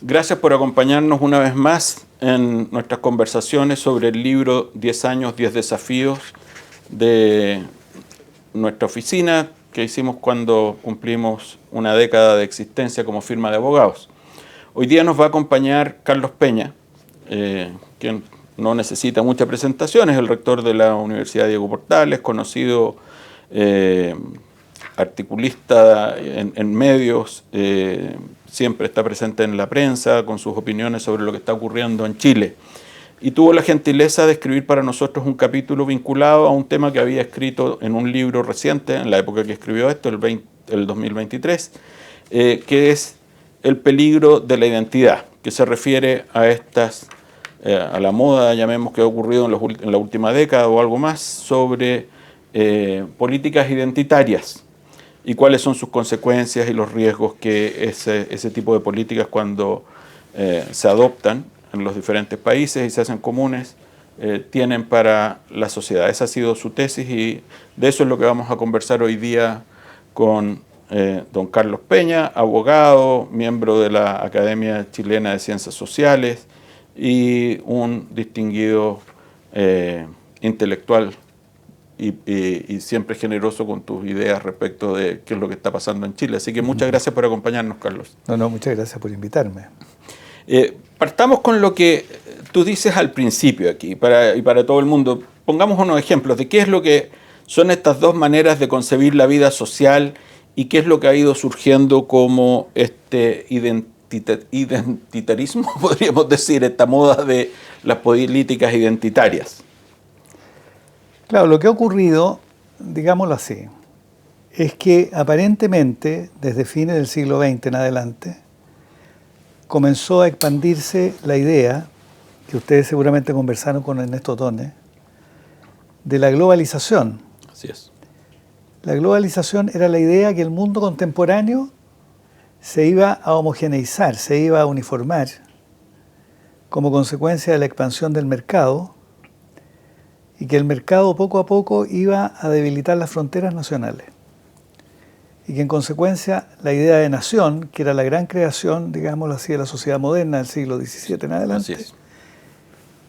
Gracias por acompañarnos una vez más en nuestras conversaciones sobre el libro 10 años, 10 desafíos de nuestra oficina que hicimos cuando cumplimos una década de existencia como firma de abogados. Hoy día nos va a acompañar Carlos Peña, quien no necesita mucha presentación, es el rector de la Universidad Diego Portales, conocido articulista en medios, siempre está presente en la prensa con sus opiniones sobre lo que está ocurriendo en Chile. Y tuvo la gentileza de escribir para nosotros un capítulo vinculado a un tema que había escrito en un libro reciente, en la época que escribió esto, el 2023, que es El peligro de la identidad, que se refiere a a la moda, llamemos, que ha ocurrido en la última década o algo más, sobre políticas identitarias y cuáles son sus consecuencias y los riesgos que ese tipo de políticas, cuando se adoptan en los diferentes países y se hacen comunes, tienen para la sociedad. Esa ha sido su tesis y de eso es lo que vamos a conversar hoy día con don Carlos Peña, abogado, miembro de la Academia Chilena de Ciencias Sociales y un distinguido intelectual y siempre generoso con tus ideas respecto de qué es lo que está pasando en Chile. Así que muchas gracias por acompañarnos, Carlos. No, muchas gracias por invitarme. Partamos con lo que tú dices al principio aquí, y para todo el mundo. Pongamos unos ejemplos de qué es lo que son estas dos maneras de concebir la vida social y qué es lo que ha ido surgiendo como este identitarismo, podríamos decir, esta moda de las políticas identitarias. Claro, lo que ha ocurrido, digámoslo así, es que aparentemente, desde fines del siglo XX en adelante, comenzó a expandirse la idea, que ustedes seguramente conversaron con Ernesto Tone, de la globalización. Así es. La globalización era la idea que el mundo contemporáneo se iba a homogeneizar, se iba a uniformar como consecuencia de la expansión del mercado y que el mercado poco a poco iba a debilitar las fronteras nacionales y que en consecuencia la idea de nación, que era la gran creación, digámoslo así, de la sociedad moderna del siglo XVII en adelante,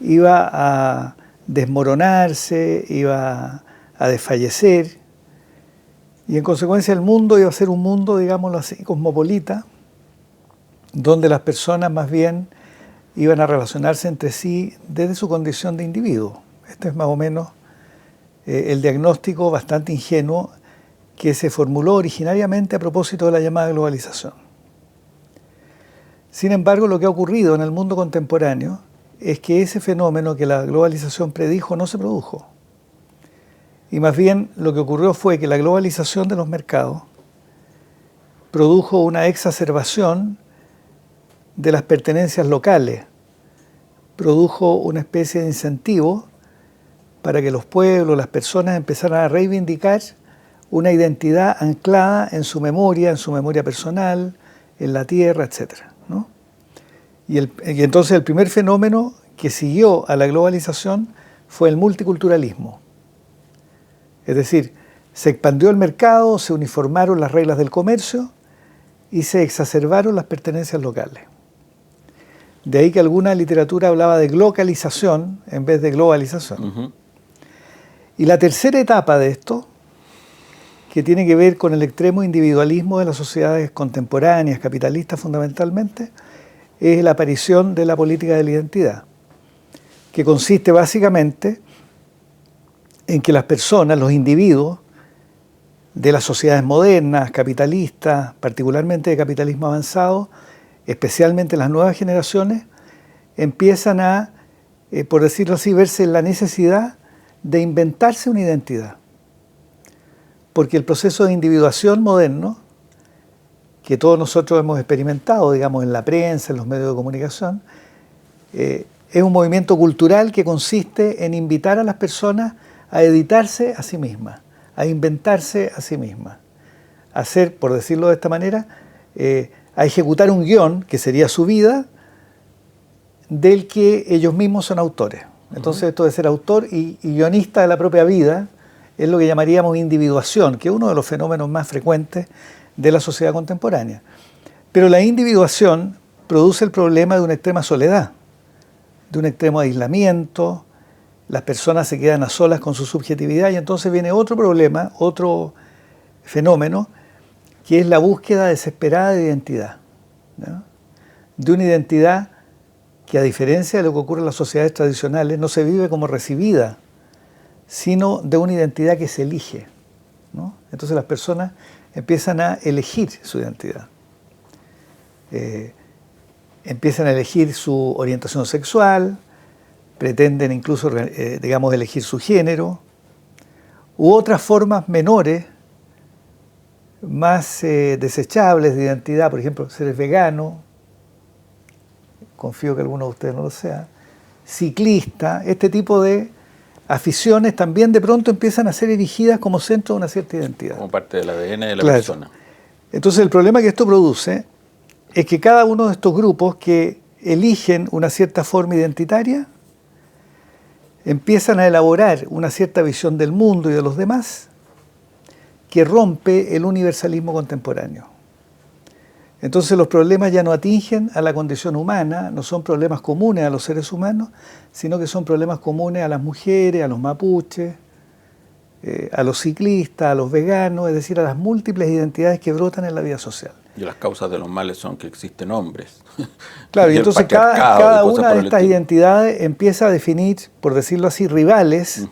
iba a desmoronarse, iba a desfallecer y en consecuencia el mundo iba a ser un mundo, digámoslo así, cosmopolita, donde las personas más bien iban a relacionarse entre sí desde su condición de individuo. Este es más o menos el diagnóstico bastante ingenuo que se formuló originariamente a propósito de la llamada globalización. Sin embargo, lo que ha ocurrido en el mundo contemporáneo es que ese fenómeno que la globalización predijo no se produjo. Y más bien lo que ocurrió fue que la globalización de los mercados produjo una exacerbación de las pertenencias locales, produjo una especie de incentivo para que los pueblos, las personas empezaran a reivindicar una identidad anclada en su memoria personal, en la tierra, etc., ¿no? Y entonces el primer fenómeno que siguió a la globalización fue el multiculturalismo. Es decir, se expandió el mercado, se uniformaron las reglas del comercio y se exacerbaron las pertenencias locales. De ahí que alguna literatura hablaba de glocalización en vez de globalización. Uh-huh. Y la tercera etapa de esto, que tiene que ver con el extremo individualismo de las sociedades contemporáneas, capitalistas fundamentalmente, es la aparición de la política de la identidad, que consiste básicamente en que las personas, los individuos de las sociedades modernas, capitalistas, particularmente de capitalismo avanzado, especialmente las nuevas generaciones, empiezan a, por decirlo así, verse en la necesidad de inventarse una identidad. Porque el proceso de individuación moderno, que todos nosotros hemos experimentado, digamos, en la prensa, en los medios de comunicación, es un movimiento cultural que consiste en invitar a las personas a editarse a sí mismas, a inventarse a sí mismas, a hacer, por decirlo de esta manera, a ejecutar un guión, que sería su vida, del que ellos mismos son autores. Entonces, esto de ser autor y guionista de la propia vida es lo que llamaríamos individuación, que es uno de los fenómenos más frecuentes de la sociedad contemporánea. Pero la individuación produce el problema de una extrema soledad, de un extremo aislamiento. Las personas se quedan a solas con su subjetividad y entonces viene otro problema, otro fenómeno, que es la búsqueda desesperada de identidad, ¿no? De una identidad que, a diferencia de lo que ocurre en las sociedades tradicionales, no se vive como recibida, sino de una identidad que se elige, ¿no? Entonces las personas empiezan a elegir su identidad. Empiezan a elegir su orientación sexual, pretenden incluso, digamos, elegir su género, u otras formas menores, más desechables de identidad, por ejemplo, ser vegano, confío que alguno de ustedes no lo sea, ciclista, este tipo de aficiones también de pronto empiezan a ser erigidas como centro de una cierta identidad. Como parte del ADN de la Claro. persona. Entonces el problema que esto produce es que cada uno de estos grupos que eligen una cierta forma identitaria empiezan a elaborar una cierta visión del mundo y de los demás que rompe el universalismo contemporáneo. Entonces los problemas ya no atingen a la condición humana, no son problemas comunes a los seres humanos, sino que son problemas comunes a las mujeres, a los mapuches, a los ciclistas, a los veganos, es decir, a las múltiples identidades que brotan en la vida social. Y las causas de los males son que existen hombres. Claro, y entonces cada una de estas estilo. identidades empieza a definir, por decirlo así, rivales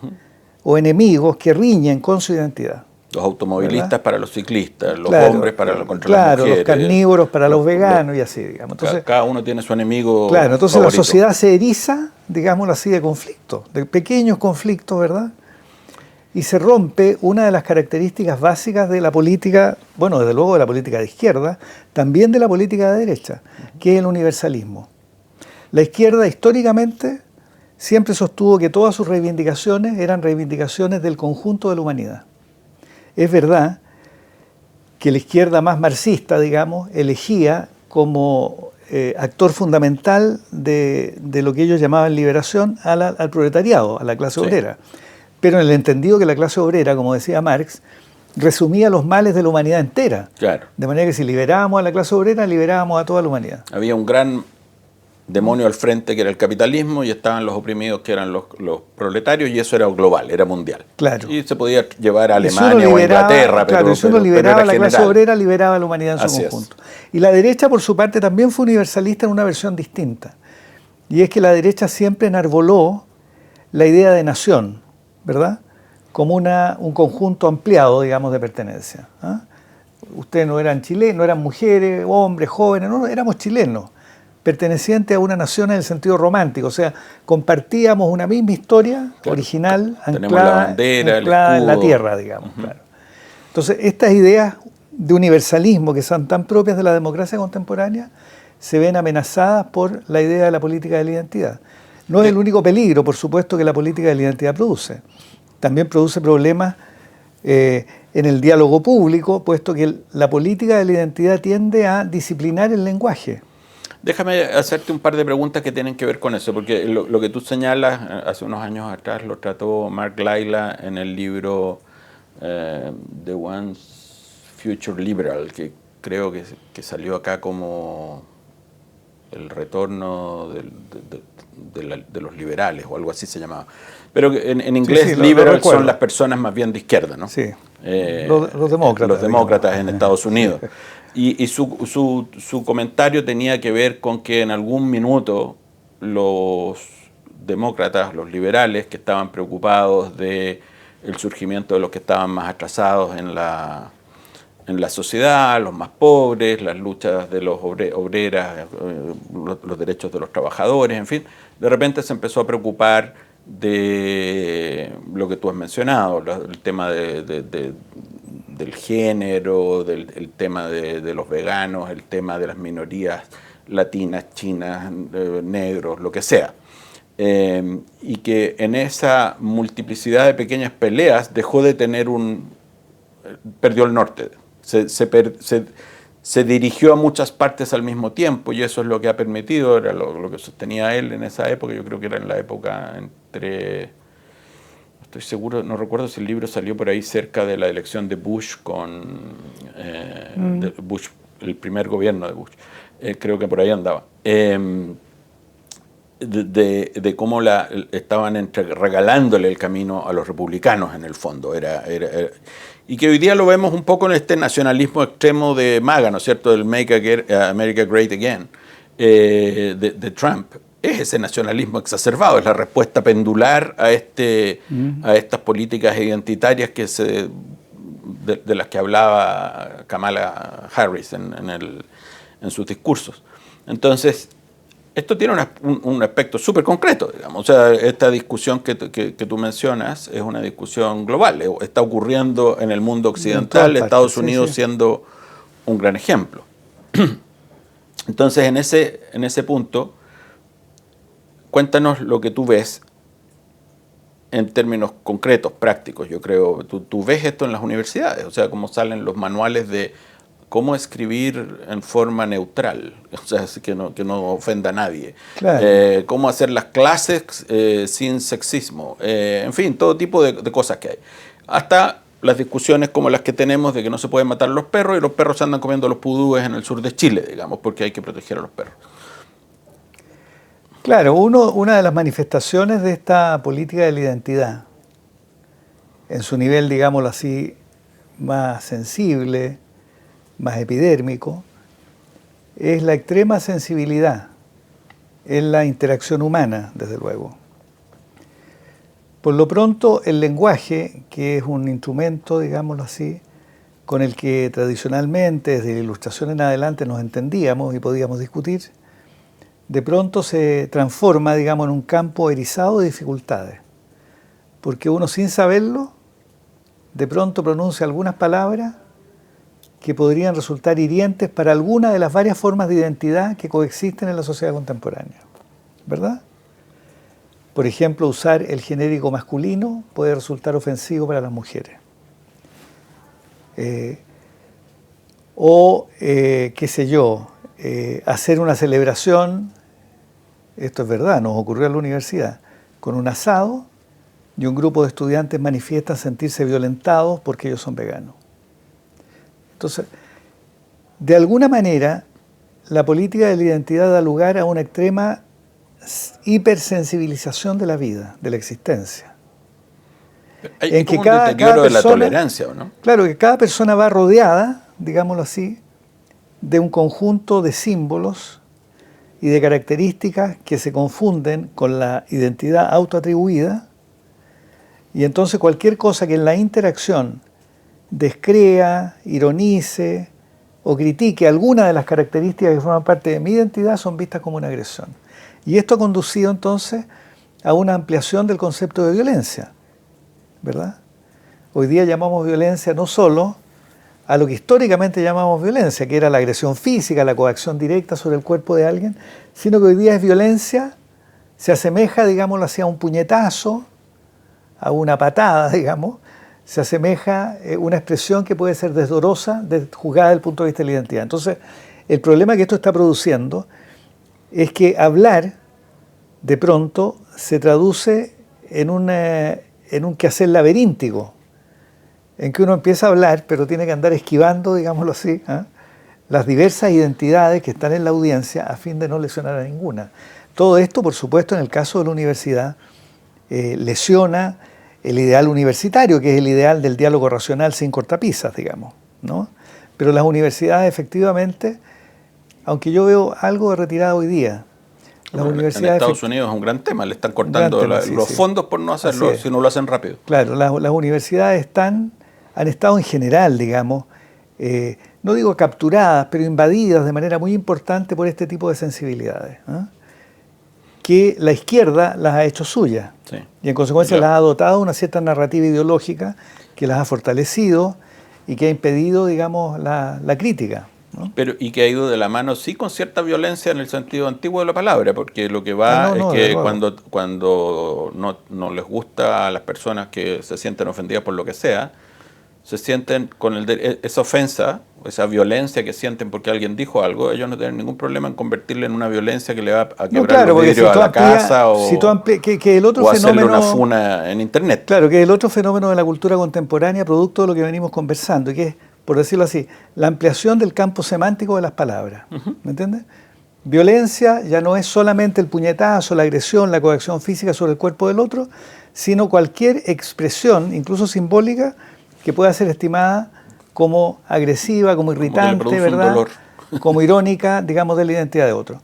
o enemigos que riñen con su identidad. Los automovilistas, ¿verdad?, para los ciclistas, los claro, hombres para contra claro, las mujeres. Los carnívoros para los veganos y así, digamos. Entonces, cada uno tiene su enemigo. Claro, entonces favorito. la sociedad se eriza, digámoslo así, de conflictos, de pequeños conflictos, ¿verdad? Y se rompe una de las características básicas de la política, bueno, desde luego de la política de izquierda, también de la política de derecha, que es el universalismo. La izquierda históricamente siempre sostuvo que todas sus reivindicaciones eran reivindicaciones del conjunto de la humanidad. Es verdad que la izquierda más marxista, digamos, elegía como actor fundamental de lo que ellos llamaban liberación al proletariado, a la clase obrera. Pero en el entendido que la clase obrera, como decía Marx, resumía los males de la humanidad entera. Claro. De manera que si liberábamos a la clase obrera, liberábamos a toda la humanidad. Había un gran demonio al frente que era el capitalismo y estaban los oprimidos que eran los proletarios, y eso era global, era mundial. Claro. Y se podía llevar a Alemania o a Inglaterra, pero si uno liberaba a la clase general. obrera, liberaba a la humanidad en su Así conjunto. Y la derecha, por su parte, también fue universalista en una versión distinta. Y es que la derecha siempre enarboló la idea de nación, ¿verdad?, como un conjunto ampliado, digamos, de pertenencia. ¿Ah? Ustedes no eran chilenos, no eran mujeres, hombres, jóvenes, no, éramos chilenos, pertenecientes a una nación en el sentido romántico, o sea, compartíamos una misma historia, claro, original, anclada en la tierra, digamos. Claro. Entonces, estas ideas de universalismo que son tan propias de la democracia contemporánea se ven amenazadas por la idea de la política de la identidad. No es el único peligro, por supuesto, que la política de la identidad produce. También produce problemas en el diálogo público, puesto que la política de la identidad tiende a disciplinar el lenguaje. Déjame hacerte un par de preguntas que tienen que ver con eso, porque lo que tú señalas, hace unos años atrás lo trató Mark Lilla en el libro The Once Future Liberal, que creo que salió acá como el retorno de los liberales o algo así se llamaba. Pero en inglés sí, liberal son las personas más bien de izquierda, ¿no? Sí, los demócratas. Los demócratas en Estados Unidos. Y su comentario tenía que ver con que en algún minuto los demócratas, los liberales, que estaban preocupados del surgimiento de los que estaban más atrasados en la sociedad, los más pobres, las luchas de los obreras, los derechos de los trabajadores, en fin, de repente se empezó a preocupar de lo que tú has mencionado, el tema del género, el tema de los veganos, el tema de las minorías latinas, chinas, negros, lo que sea. Y que en esa multiplicidad de pequeñas peleas dejó de tener perdió el norte. Se dirigió a muchas partes al mismo tiempo, y eso es lo que ha permitido, era lo que sostenía él en esa época. Yo creo que era en la época entre, no estoy seguro, no recuerdo si el libro salió por ahí cerca de la elección de Bush de Bush, el primer gobierno de Bush. creo que por ahí andaba, de cómo estaban regalándole el camino a los republicanos en el fondo. Y que hoy día lo vemos un poco en este nacionalismo extremo de MAGA, ¿no es cierto?, del Make America Great Again, de Trump. Es ese nacionalismo exacerbado, es la respuesta pendular a estas políticas identitarias de las que hablaba Kamala Harris en sus discursos. Entonces, esto tiene un aspecto súper concreto, digamos. O sea, esta discusión que tú mencionas es una discusión global. Está ocurriendo en el mundo occidental, Estados Unidos siendo un gran ejemplo. Entonces, en ese punto, cuéntanos lo que tú ves en términos concretos, prácticos, yo creo. Tú ves esto en las universidades, o sea, cómo salen los manuales de cómo escribir en forma neutral, o sea, que no ofenda a nadie. Claro. Cómo hacer las clases sin sexismo. En fin, todo tipo de cosas que hay. Hasta las discusiones como las que tenemos de que no se pueden matar a los perros y los perros andan comiendo los pudúes en el sur de Chile, digamos, porque hay que proteger a los perros. Claro, una de las manifestaciones de esta política de la identidad, en su nivel, digámoslo así, más sensible, más epidérmico, es la extrema sensibilidad en la interacción humana, desde luego. Por lo pronto, el lenguaje, que es un instrumento, digámoslo así, con el que tradicionalmente, desde la Ilustración en adelante, nos entendíamos y podíamos discutir, de pronto se transforma, digamos, en un campo erizado de dificultades. Porque uno, sin saberlo, de pronto pronuncia algunas palabras que podrían resultar hirientes para alguna de las varias formas de identidad que coexisten en la sociedad contemporánea, ¿verdad? Por ejemplo, usar el genérico masculino puede resultar ofensivo para las mujeres. Qué sé yo, hacer una celebración, esto es verdad, nos ocurrió en la universidad, con un asado y un grupo de estudiantes manifiestan sentirse violentados porque ellos son veganos. Entonces, de alguna manera, la política de la identidad da lugar a una extrema hipersensibilización de la vida, de la existencia. Hay como un deterioro de la tolerancia, ¿o no? Claro, que cada persona va rodeada, digámoslo así, de un conjunto de símbolos y de características que se confunden con la identidad autoatribuida, y entonces cualquier cosa que en la interacción descrea, ironice o critique alguna de las características que forman parte de mi identidad son vistas como una agresión. Y esto ha conducido entonces a una ampliación del concepto de violencia, ¿verdad? Hoy día llamamos violencia no solo a lo que históricamente llamamos violencia, que era la agresión física, la coacción directa sobre el cuerpo de alguien, sino que hoy día es violencia, se asemeja, digámoslo así, a un puñetazo, a una patada, digamos, se asemeja una expresión que puede ser desdorosa, juzgada desde el punto de vista de la identidad. Entonces, el problema que esto está produciendo es que hablar, de pronto, se traduce en un quehacer laberíntico, en que uno empieza a hablar, pero tiene que andar esquivando, digámoslo así, las diversas identidades que están en la audiencia a fin de no lesionar a ninguna. Todo esto, por supuesto, en el caso de la universidad, lesiona el ideal universitario, que es el ideal del diálogo racional sin cortapisas, digamos, ¿no? Pero las universidades, efectivamente, aunque yo veo algo de retirada hoy día, las universidades en Estados Unidos es un gran tema, le están cortando los fondos por no hacerlo, si no lo hacen rápido. Claro, las universidades han estado en general, digamos, no digo capturadas, pero invadidas de manera muy importante por este tipo de sensibilidades, ¿eh? Que la izquierda las ha hecho suyas, sí. Y en consecuencia las ha dotado de una cierta narrativa ideológica que las ha fortalecido y que ha impedido, digamos, la crítica, ¿no? Pero, y que ha ido de la mano, sí, con cierta violencia en el sentido antiguo de la palabra, porque lo que va es que cuando no les gusta a las personas que se sienten ofendidas por lo que sea, se sienten con esa ofensa, esa violencia que sienten porque alguien dijo algo, ellos no tienen ningún problema en convertirla en una violencia que le va a quebrar los vidrios a la casa o hacerle una funa en internet. Claro, que es el otro fenómeno de la cultura contemporánea, producto de lo que venimos conversando, que es por decirlo así, la ampliación del campo semántico de las palabras. ¿Me entiendes? Violencia ya no es solamente el puñetazo, la agresión, la coacción física sobre el cuerpo del otro, sino cualquier expresión, incluso simbólica, que pueda ser estimada como agresiva, como irritante, ¿verdad? Como irónica, digamos, de la identidad de otro.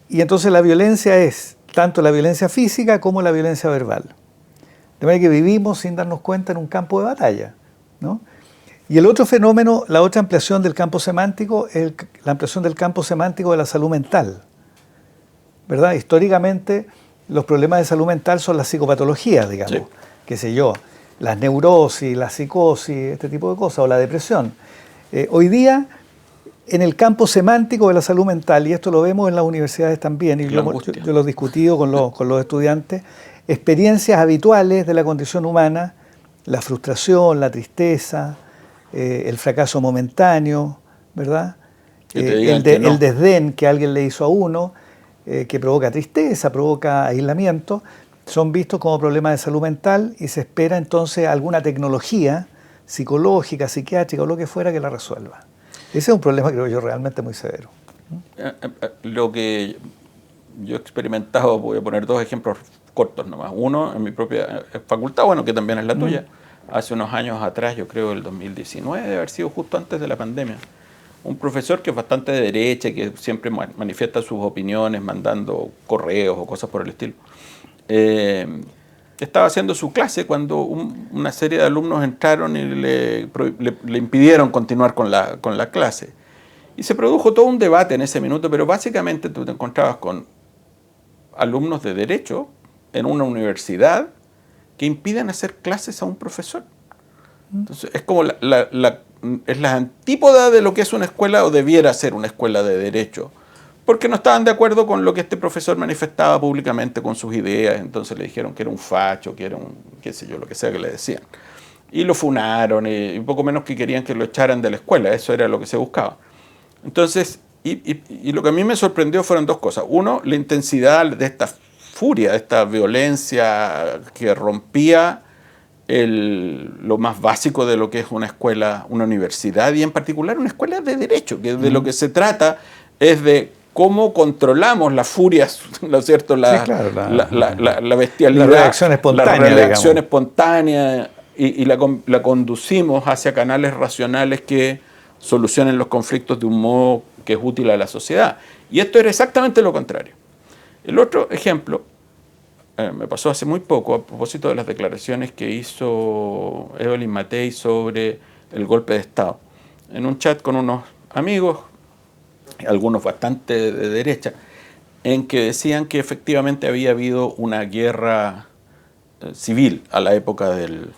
Y entonces la violencia es tanto la violencia física como la violencia verbal. De manera que vivimos sin darnos cuenta en un campo de batalla, ¿no? Y el otro fenómeno, la otra ampliación del campo semántico, es la ampliación del campo semántico de la salud mental, ¿verdad? Históricamente, los problemas de salud mental son las psicopatologías, digamos, sí. Qué sé yo, las neurosis, la psicosis, este tipo de cosas, o la depresión. Hoy día, en el campo semántico de la salud mental, y esto lo vemos en las universidades también, y yo lo he discutido con los estudiantes, experiencias habituales de la condición humana, la frustración, la tristeza, el fracaso momentáneo, ¿verdad? El desdén que alguien le hizo a uno, que provoca tristeza, provoca aislamiento, son vistos como problemas de salud mental y se espera entonces alguna tecnología psicológica, psiquiátrica o lo que fuera que la resuelva. Ese es un problema, creo yo, realmente muy severo. Lo que yo he experimentado, voy a poner dos ejemplos cortos nomás. Uno, en mi propia facultad, bueno, que también es la tuya. Hace unos años atrás, yo creo el 2019, debe haber sido justo antes de la pandemia, un profesor que es bastante de derecha, que siempre manifiesta sus opiniones mandando correos o cosas por el estilo, estaba haciendo su clase cuando una serie de alumnos entraron y le impidieron continuar con la clase. Y se produjo todo un debate en ese minuto, pero básicamente tú te encontrabas con alumnos de derecho en una universidad que impiden hacer clases a un profesor. Entonces, es como es la antípoda de lo que es una escuela o debiera ser una escuela de derecho, porque no estaban de acuerdo con lo que este profesor manifestaba públicamente con sus ideas. Entonces le dijeron que era un facho, que era un, qué sé yo, lo que sea que le decían. Y lo funaron, y poco menos que querían que lo echaran de la escuela. Eso era lo que se buscaba. Entonces, y lo que a mí me sorprendió fueron dos cosas. Uno, la intensidad de esta furia, de esta violencia que rompía lo más básico de lo que es una escuela, una universidad, y en particular una escuela de derecho, que de lo que se trata es de cómo controlamos las furias, ¿no es cierto? La bestialidad, la reacción espontánea, y la conducimos hacia canales racionales que solucionen los conflictos de un modo que es útil a la sociedad. Y esto era exactamente lo contrario. El otro ejemplo me pasó hace muy poco, a propósito de las declaraciones que hizo Evelyn Matei sobre el golpe de Estado. En un chat con unos amigos, algunos bastante de derecha, en que decían que efectivamente había habido una guerra civil a la época del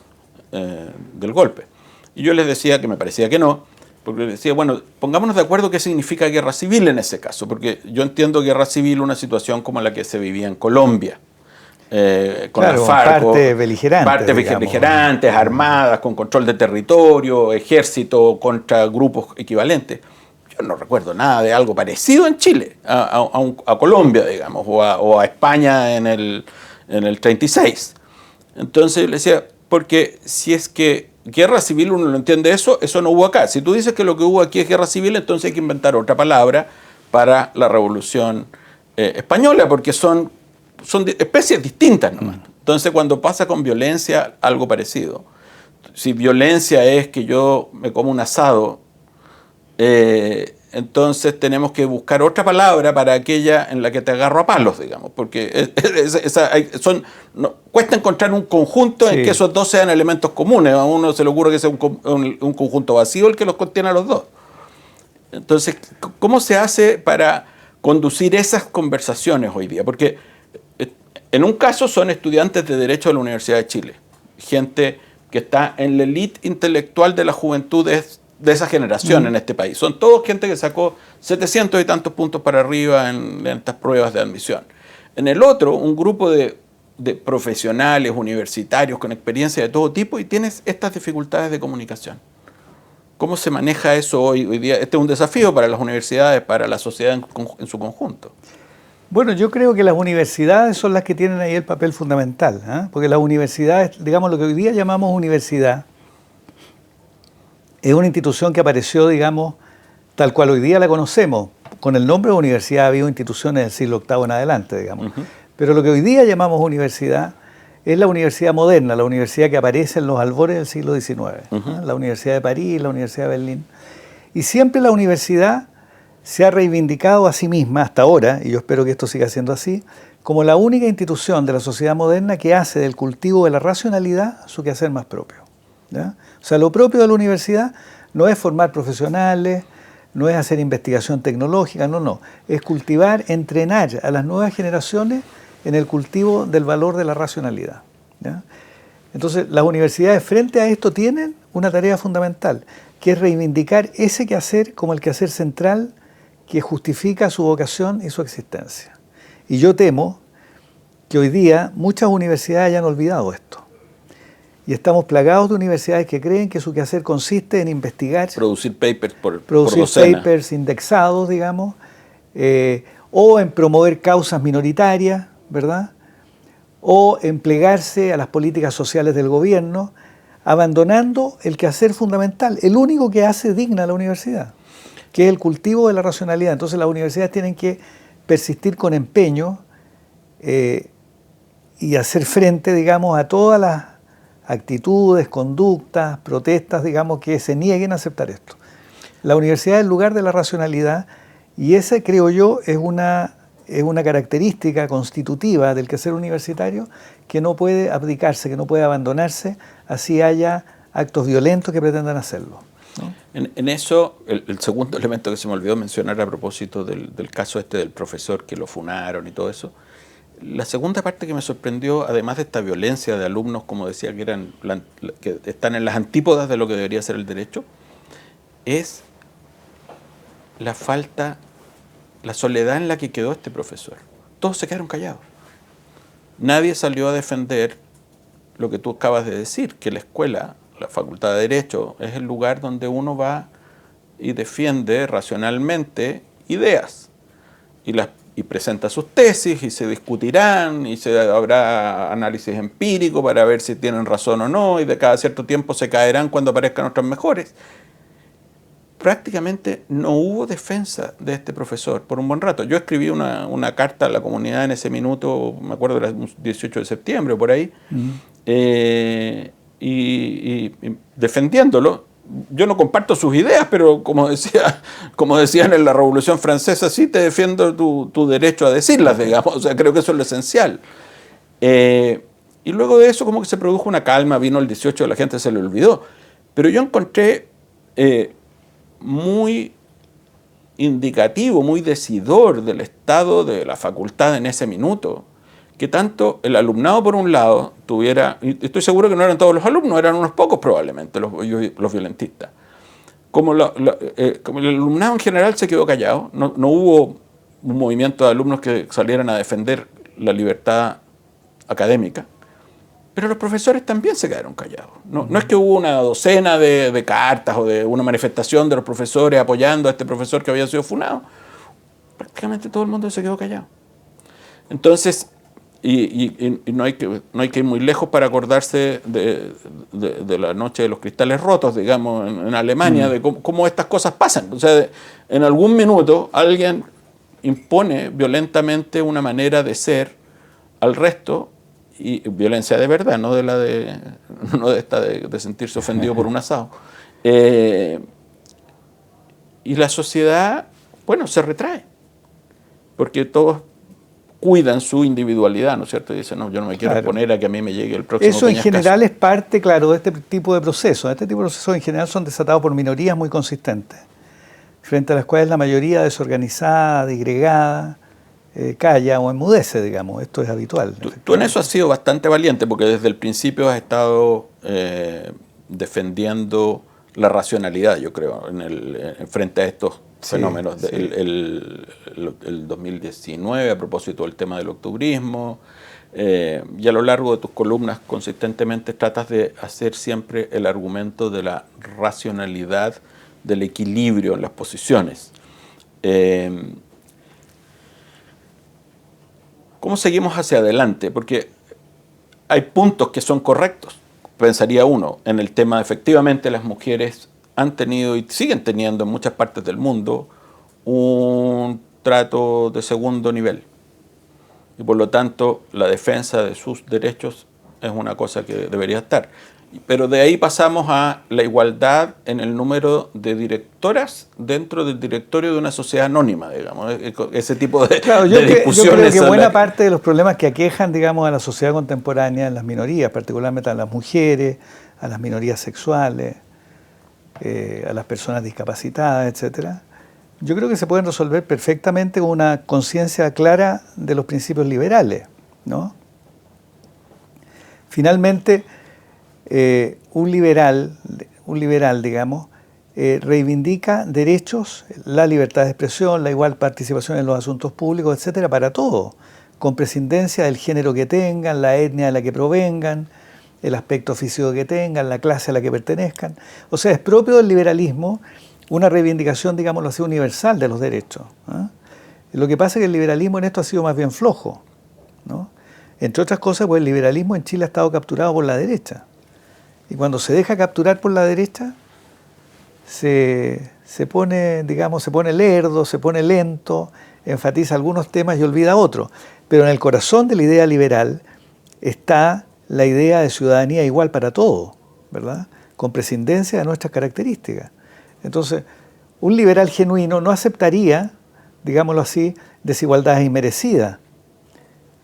golpe. Y yo les decía que me parecía que no, porque decía, bueno, pongámonos de acuerdo qué significa guerra civil en ese caso, porque yo entiendo guerra civil una situación como la que se vivía en Colombia, con la FARC, partes beligerantes, armadas, con control de territorio, ejército contra grupos equivalentes. Yo no recuerdo nada de algo parecido en Chile, a Colombia, digamos, o a España en el 36. Entonces le decía, porque si es que guerra civil uno lo entiende eso no hubo acá. Si tú dices que lo que hubo aquí es guerra civil, entonces hay que inventar otra palabra para la Revolución Española, porque son especies distintas nomás. Entonces cuando pasa con violencia, algo parecido. Si violencia es que yo me como un asado, entonces tenemos que buscar otra palabra para aquella en la que te agarro a palos, digamos, porque cuesta encontrar un conjunto en que esos dos sean elementos comunes. A uno se le ocurre que sea un conjunto vacío el que los contiene a los dos. Entonces, ¿cómo se hace para conducir esas conversaciones hoy día? Porque en un caso son estudiantes de Derecho de la Universidad de Chile, gente que está en la élite intelectual de la juventud de esa generación en este país. Son todos gente que sacó 700 y tantos puntos para arriba en estas pruebas de admisión. En el otro, un grupo de profesionales, universitarios, con experiencia de todo tipo, y tienes estas dificultades de comunicación. ¿Cómo se maneja eso hoy día? Este es un desafío para las universidades, para la sociedad en su conjunto. Bueno, yo creo que las universidades son las que tienen ahí el papel fundamental, ¿eh? Porque las universidades, digamos lo que hoy día llamamos universidad, es una institución que apareció, digamos, tal cual hoy día la conocemos. Con el nombre de universidad ha habido instituciones del siglo VIII en adelante, digamos. Pero lo que hoy día llamamos universidad es la universidad moderna, la universidad que aparece en los albores del siglo XIX. La Universidad de París, la Universidad de Berlín. Y siempre la universidad se ha reivindicado a sí misma hasta ahora, y yo espero que esto siga siendo así, como la única institución de la sociedad moderna que hace del cultivo de la racionalidad su quehacer más propio. ¿Ya? O sea, lo propio de la universidad no es formar profesionales, no es hacer investigación tecnológica, no. Es cultivar, entrenar a las nuevas generaciones en el cultivo del valor de la racionalidad. ¿Ya? Entonces, las universidades frente a esto tienen una tarea fundamental, que es reivindicar ese quehacer como el quehacer central que justifica su vocación y su existencia. Y yo temo que hoy día muchas universidades hayan olvidado esto. Y estamos plagados de universidades que creen que su quehacer consiste en investigar, producir papers por papers indexados, digamos, o en promover causas minoritarias, ¿verdad? O en plegarse a las políticas sociales del gobierno, abandonando el quehacer fundamental, el único que hace digna a la universidad, que es el cultivo de la racionalidad. Entonces las universidades tienen que persistir con empeño y hacer frente, digamos, a todas las actitudes, conductas, protestas, digamos, que se nieguen a aceptar esto. La universidad es el lugar de la racionalidad y esa, creo yo, es una característica constitutiva del quehacer universitario que no puede abdicarse, que no puede abandonarse, así haya actos violentos que pretendan hacerlo, ¿no? En eso, el segundo elemento que se me olvidó mencionar a propósito del caso del profesor que lo funaron y todo eso, la segunda parte que me sorprendió, además de esta violencia de alumnos, como decía, que están en las antípodas de lo que debería ser el derecho, es la soledad en la que quedó este profesor. Todos se quedaron callados. Nadie salió a defender lo que tú acabas de decir, que la escuela, la Facultad de Derecho, es el lugar donde uno va y defiende racionalmente ideas y presenta sus tesis y se discutirán y habrá análisis empírico para ver si tienen razón o no, y de cada cierto tiempo se caerán cuando aparezcan otras mejores. Prácticamente no hubo defensa de este profesor por un buen rato. Yo escribí una carta a la comunidad en ese minuto, me acuerdo, era el 18 de septiembre, por ahí, y defendiéndolo. Yo no comparto sus ideas, pero como decían en la Revolución Francesa, sí te defiendo tu derecho a decirlas, digamos. O sea, creo que eso es lo esencial. Y luego de eso como que se produjo una calma, vino el 18, la gente se le olvidó. Pero yo encontré muy indicativo, muy decidor del estado de la facultad en ese minuto, que tanto el alumnado por un lado tuviera, y estoy seguro que no eran todos los alumnos, eran unos pocos probablemente los violentistas, como el alumnado en general se quedó callado, no hubo un movimiento de alumnos que salieran a defender la libertad académica, pero los profesores también se quedaron callados. No es que hubo una docena de cartas o de una manifestación de los profesores apoyando a este profesor que había sido funado, prácticamente todo el mundo se quedó callado. Entonces, y no hay que ir muy lejos para acordarse de la noche de los cristales rotos, digamos, en Alemania, de cómo estas cosas pasan. O sea, en algún minuto alguien impone violentamente una manera de ser al resto, y violencia de verdad, no de esta de sentirse ofendido por un asado. Y la sociedad, bueno, se retrae, porque todos cuidan su individualidad, ¿no es cierto? Y dicen, no, yo no me quiero exponer a que a mí me llegue el próximo Eso en Peñascaso. general es parte, claro, de este tipo de procesos. Este tipo de procesos en general son desatados por minorías muy consistentes, frente a las cuales la mayoría desorganizada, disgregada, calla o enmudece, digamos. Esto es habitual. Tú en eso has sido bastante valiente, porque desde el principio has estado defendiendo la racionalidad, yo creo, frente a estos fenómenos. Sí. El 2019, a propósito del tema del octubrismo, y a lo largo de tus columnas consistentemente tratas de hacer siempre el argumento de la racionalidad, del equilibrio en las posiciones. ¿Cómo seguimos hacia adelante? Porque hay puntos que son correctos, pensaría uno, en el tema, efectivamente, las mujeres han tenido y siguen teniendo en muchas partes del mundo un trato de segundo nivel. Y por lo tanto, la defensa de sus derechos es una cosa que debería estar. Pero de ahí pasamos a la igualdad en el número de directoras dentro del directorio de una sociedad anónima, digamos. Ese tipo de, claro, de discusiones. Yo creo que buena parte de los problemas que aquejan, digamos, a la sociedad contemporánea, en las minorías, particularmente a las mujeres, a las minorías sexuales, a las personas discapacitadas, etcétera, yo creo que se pueden resolver perfectamente con una conciencia clara de los principios liberales, ¿no? Finalmente, un liberal, digamos, reivindica derechos, la libertad de expresión, la igual participación en los asuntos públicos, etcétera, para todos, con prescindencia del género que tengan, la etnia de la que provengan, el aspecto físico que tengan, la clase a la que pertenezcan. O sea, es propio del liberalismo una reivindicación, digámoslo así, universal de los derechos, ¿eh? Lo que pasa es que el liberalismo en esto ha sido más bien flojo, ¿no? Entre otras cosas, pues el liberalismo en Chile ha estado capturado por la derecha. Y cuando se deja capturar por la derecha, se pone, digamos, se pone lerdo, se pone lento, enfatiza algunos temas y olvida otros. Pero en el corazón de la idea liberal está la idea de ciudadanía igual para todos, ¿verdad? Con prescindencia de nuestras características. Entonces, un liberal genuino no aceptaría, digámoslo así, desigualdades inmerecidas.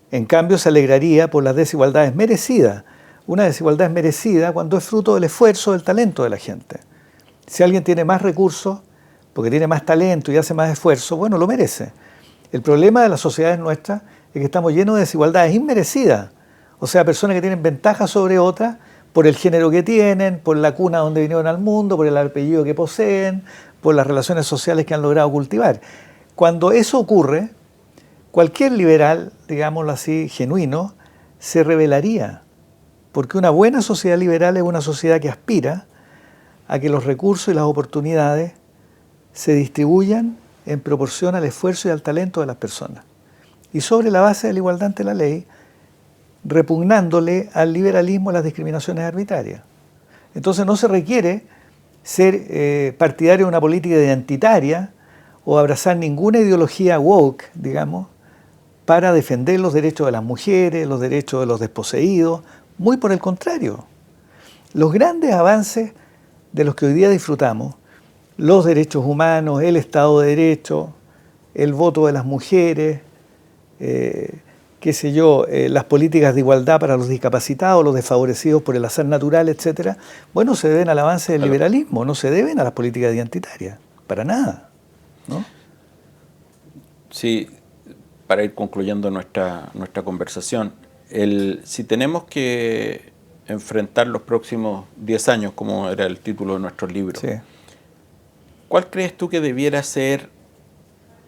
En cambio, se alegraría por las desigualdades merecidas. Una desigualdad es merecida cuando es fruto del esfuerzo, del talento de la gente. Si alguien tiene más recursos, porque tiene más talento y hace más esfuerzo, bueno, lo merece. El problema de las sociedades nuestras es que estamos llenos de desigualdades inmerecidas. O sea, personas que tienen ventajas sobre otras por el género que tienen, por la cuna donde vinieron al mundo, por el apellido que poseen, por las relaciones sociales que han logrado cultivar. Cuando eso ocurre, cualquier liberal, digámoslo así, genuino, se rebelaría. Porque una buena sociedad liberal es una sociedad que aspira a que los recursos y las oportunidades se distribuyan en proporción al esfuerzo y al talento de las personas. Y sobre la base de la igualdad ante la ley, repugnándole al liberalismo las discriminaciones arbitrarias. Entonces no se requiere ser partidario de una política identitaria o abrazar ninguna ideología woke, digamos, para defender los derechos de las mujeres, los derechos de los desposeídos. Muy por el contrario. Los grandes avances de los que hoy día disfrutamos, los derechos humanos, el Estado de Derecho, el voto de las mujeres, las políticas de igualdad para los discapacitados, los desfavorecidos por el azar natural, etcétera, bueno, se deben al avance del liberalismo, no se deben a las políticas identitarias, para nada, ¿no? Sí, para ir concluyendo nuestra conversación, si tenemos que enfrentar los próximos 10 años, como era el título de nuestro libro, sí, ¿cuál crees tú que debiera ser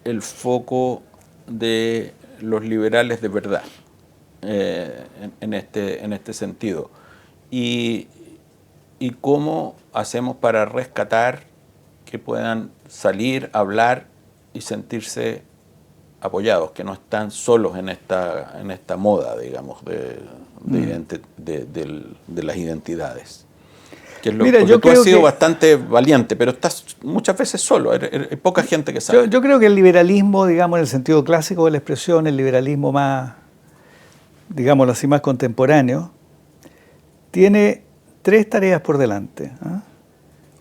el foco de los liberales de verdad en este sentido? Y cómo hacemos para rescatar que puedan salir, hablar y sentirse apoyados, que no están solos en esta moda, digamos, de las identidades? Mira, tú has sido bastante valiente, pero estás muchas veces solo, hay poca gente que sabe. Yo creo que el liberalismo, digamos, en el sentido clásico de la expresión, el liberalismo más, digámoslo así, más contemporáneo, tiene 3 tareas por delante, ¿eh?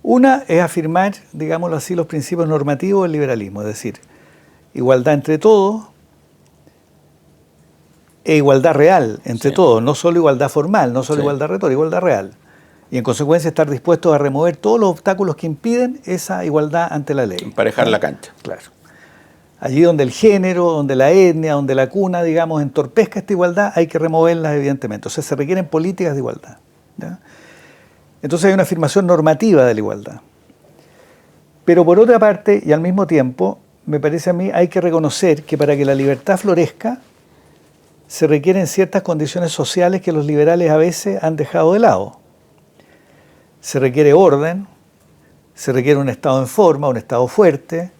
Una es afirmar, digámoslo así, los principios normativos del liberalismo, es decir, igualdad entre todos e igualdad real entre todos, no solo igualdad formal, no solo igualdad retórica, igualdad real. Y en consecuencia estar dispuestos a remover todos los obstáculos que impiden esa igualdad ante la ley. Emparejar la cancha. Claro. Allí donde el género, donde la etnia, donde la cuna, digamos, entorpezca esta igualdad, hay que removerlas evidentemente. O sea, se requieren políticas de igualdad, ¿ya? Entonces hay una afirmación normativa de la igualdad. Pero por otra parte, y al mismo tiempo, me parece a mí, hay que reconocer que para que la libertad florezca, se requieren ciertas condiciones sociales que los liberales a veces han dejado de lado. Se requiere orden, se requiere un Estado en forma, un Estado fuerte,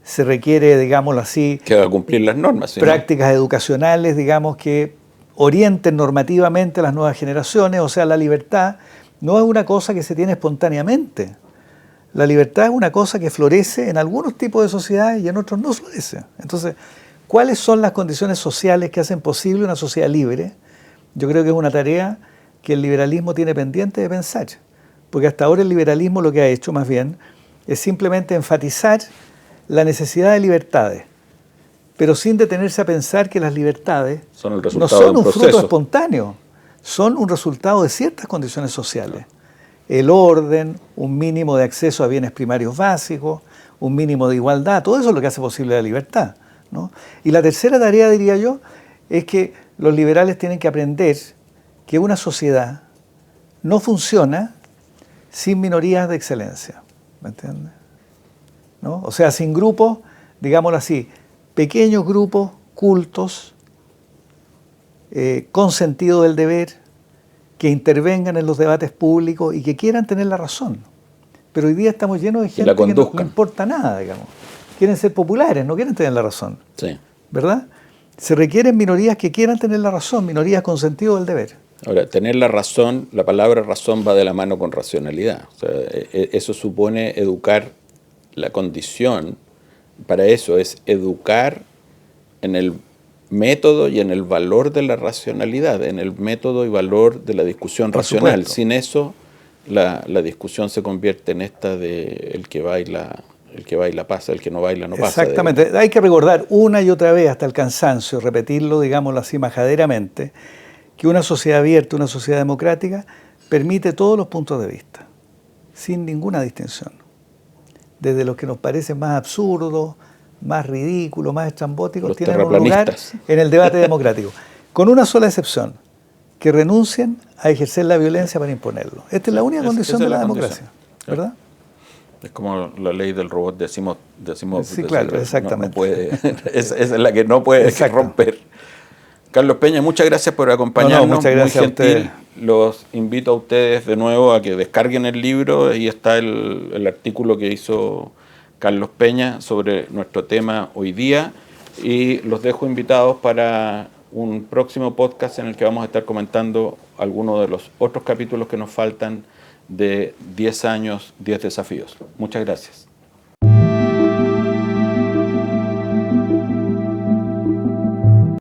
se requiere, digámoslo así, que va a cumplir las normas, ¿sí? Prácticas educacionales, digamos, que orienten normativamente a las nuevas generaciones. O sea, la libertad no es una cosa que se tiene espontáneamente. La libertad es una cosa que florece en algunos tipos de sociedades y en otros no florece. Entonces, ¿cuáles son las condiciones sociales que hacen posible una sociedad libre? Yo creo que es una tarea que el liberalismo tiene pendiente de pensar. Porque hasta ahora el liberalismo lo que ha hecho, más bien, es simplemente enfatizar la necesidad de libertades, pero sin detenerse a pensar que las libertades Son el no resultado son de un fruto proceso. espontáneo, son un resultado de ciertas condiciones sociales. El orden, un mínimo de acceso a bienes primarios básicos, un mínimo de igualdad, todo eso es lo que hace posible la libertad, ¿no? Y la tercera tarea, diría yo, es que los liberales tienen que aprender que una sociedad no funciona sin minorías de excelencia, ¿me entiendes? ¿No? O sea, sin grupos, digámoslo así, pequeños grupos cultos, con sentido del deber, que intervengan en los debates públicos y que quieran tener la razón. Pero hoy día estamos llenos de gente que no le importa nada, digamos. Quieren ser populares, no quieren tener la razón. Sí. ¿Verdad? Se requieren minorías que quieran tener la razón, minorías con sentido del deber. Ahora, tener la razón, la palabra razón va de la mano con racionalidad. O sea, eso supone educar la condición. Para eso es educar en el método y en el valor de la racionalidad, en el método y valor de la discusión racional. Supuesto. Sin eso, la discusión se convierte en esta de el que baila pasa, el que no baila no pasa. Exactamente. Hay que recordar una y otra vez hasta el cansancio, repetirlo, digámoslo así, majaderamente, que una sociedad abierta, una sociedad democrática, permite todos los puntos de vista, sin ninguna distinción. Desde los que nos parecen más absurdos, más ridículos, más estrambóticos, tienen un lugar en el debate democrático. Con una sola excepción, que renuncien a ejercer la violencia para imponerlo. Esta es la única condición de la democracia, ¿verdad? Es como la ley del robot de Asimov. Sí, claro, exactamente. No puede, esa es la que no puede romper. Carlos Peña, muchas gracias por acompañarnos. No, muchas gracias. Muy gentil. Los invito a ustedes de nuevo a que descarguen el libro. Ahí está el artículo que hizo Carlos Peña sobre nuestro tema hoy día. Y los dejo invitados para un próximo podcast en el que vamos a estar comentando algunos de los otros capítulos que nos faltan de 10 años, 10 desafíos. Muchas gracias.